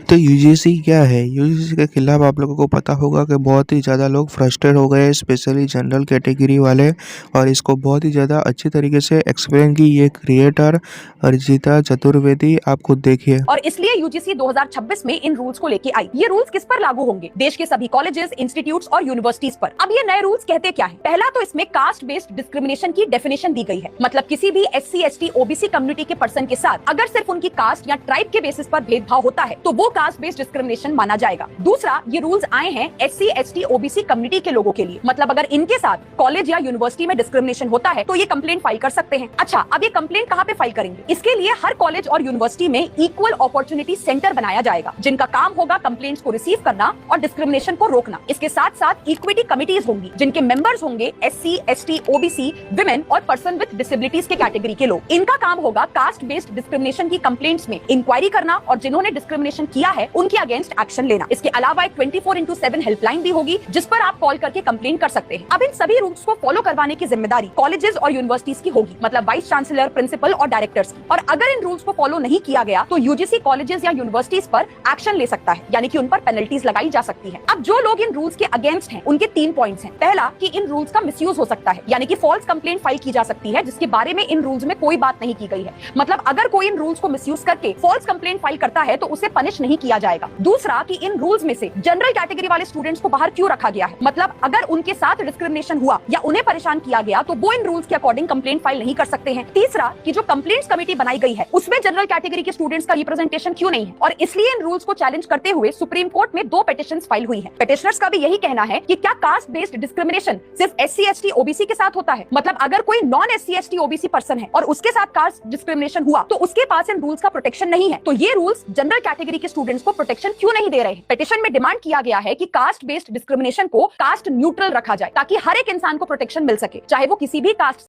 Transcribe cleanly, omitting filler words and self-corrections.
तो यूजीसी क्या है? यूजीसी के खिलाफ आप लोगों को पता होगा कि बहुत ही ज़्यादा लोग फ्रस्ट्रेट हो गए, स्पेशली जनरल कैटेगरी वाले। और इसको बहुत ही ज़्यादा अच्छी तरीके से एक्सप्लेन की ये क्रिएटर अरिजिता चतुर्वेदी, आप खुद देखिए। और इसलिए यूजीसी 2026 में इन रूल्स को लेके आई। ये रूल्स किस पर लागू होंगे? देश के सभी कॉलेजेस, इंस्टीट्यूट्स और यूनिवर्सिटीज पर। अब ये नए रूल्स कहते क्या है? पहला तो इसमें कास्ट बेस्ड डिस्क्रिमिनेशन की डेफिनेशन दी गई है। मतलब किसी भी एससी, एसटी, ओबीसी कम्युनिटी के पर्सन के साथ अगर सिर्फ उनकी कास्ट या ट्राइब के बेसिस पर भेदभाव होता है तो वो कास्ट बेस्ड डिस्क्रिमिनेशन माना जाएगा। दूसरा, ये रूल्स आए हैं एससी, एसटी, ओबीसी कम्युनिटी के लोगों के लिए। मतलब अगर इनके साथ कॉलेज या यूनिवर्सिटी में डिस्क्रिमिनेशन होता है तो ये कंप्लेंट फाइल कर सकते हैं। अच्छा, अब ये कंप्लेंट कहाँ पे फाइल करेंगे? इसके लिए हर कॉलेज और यूनिवर्सिटी में इक्वल अपॉर्चुनिटी सेंटर बनाया जाएगा, जिनका काम होगा कंप्लेंट्स को रिसीव करना और डिस्क्रिमिनेशन को रोकना। इसके साथ साथ इक्विटी कमिटीज होंगी, जिनके मेंबर्स होंगे एससी, एसटी, ओबीसी, विमेन और पर्सन विद डिसेबिलिटीज के कैटेगरी के लोग। इनका काम होगा कास्ट बेस्ड डिस्क्रिमिनेशन की कंप्लेंट्स में इंक्वायरी करना और जिन्होंने डिस्क्रिमिनेशन किया है उनके अगेंस्ट एक्शन लेना। इसके अलावा एक 24/7 हेल्पलाइन भी होगी, जिस पर आप कॉल करके कंप्लेंट कर सकते हैं। अब इन सभी रूल्स को फॉलो करवाने की जिम्मेदारी कॉलेजेस और यूनिवर्सिटीज की होगी, मतलब वाइस चांसलर, प्रिंसिपल और डायरेक्टर्स। और अगर इन रूल्स को फॉलो नहीं किया गया तो यूजीसी कॉलेजेस या यूनिवर्सिटीज पर एक्शन ले सकता है, यानी कि उन पर पेनल्टीज लगाई जा सकती है। अब जो लोग इन रूल्स के अगेंस्ट हैं, उनके 3 पॉइंट्स हैं। पहला, कि इन रूल्स का मिसयूज हो सकता है, यानी कि फॉल्स कंप्लेंट फाइल की जा सकती है जिसके बारे में इन रूल्स में कोई बात नहीं की गई है। मतलब अगर कोई इन रूल्स को मिसयूज करके फॉल्स कंप्लेंट फाइल करता है तो उसे पनिश नहीं किया जाएगा। दूसरा, कि इन रूल्स में से जनरल कैटेगरी वाले स्टूडेंट्स को बाहर क्यों रखा गया है? मतलब अगर उनके साथ डिस्क्रिमिनेशन हुआ या उन्हें परेशान किया गया तो वो इन रूल्स के अकॉर्डिंग कंप्लेंट फाइल नहीं कर सकते हैं। तीसरा, कि जो कंप्लेंट्स कमेटी बनाई गई है उसमें जनरल कैटेगरी के स्टूडेंट्स का रिप्रेजेंटेशन क्यों नहीं है, और इसलिए इन रूल्स को चैलेंज करते हुए सुप्रीम कोर्ट में 2 पिटीशंस फाइल हुई हैं। पिटिशनर्स का भी यही कहना है कि क्या कास्ट बेस्ड डिस्क्रिमिनेशन सिर्फ एससी, एसटी, ओबीसी के साथ होता है? मतलब अगर कोई non SC, ST, OBC person है और उसके साथ कास्ट डिस्क्रिमिनेशन हुआ तो उसके पास इन रूल्स का प्रोटेक्शन नहीं है, तो ये रूल्स जनरल कैटेगरी के स्टूडेंट्स को प्रोटेक्शन क्यों नहीं दे रहे हैं? पिटीशन में डिमांड किया गया है कि कास्ट बेस्ड डिस्क्रिमिनेशन को कास्ट न्यूट्रल रखा जाए, ताकि हर एक इंसान को प्रोटेक्शन मिल सके, चाहे वो किसी भी कास्ट